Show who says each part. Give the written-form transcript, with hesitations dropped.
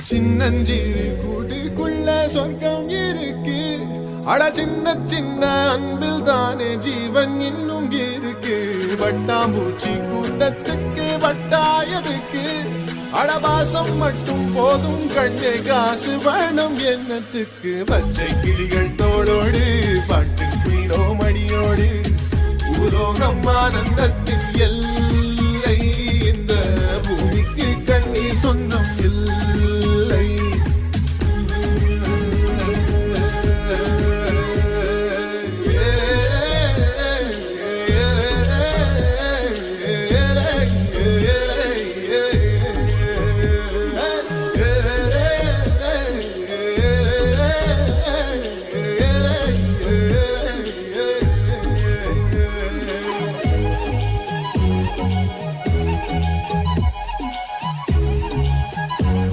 Speaker 1: சின்னஞ்சிறு கூட்டுக்குள்ள சொர்க்கம் இருக்கு. அட சின்ன சின்ன அன்பில் தானே ஜீவன் இன்னும் இருக்கு. வட்டாம்பூச்சி கூட்டத்துக்கு வட்டாயதுக்கு அடபாசம் மட்டும் போதும் கண்ணே, காசு வேணும் என்னத்துக்கு. பச்சை கிளிகள் தோளோடு பாட்டு குயிலோ மணியோடு பூலோகம் ஆனந்தத்தின் எல்லை. இந்த பூமிக்கு கண்ணீர் சொந்தம் இல்லை.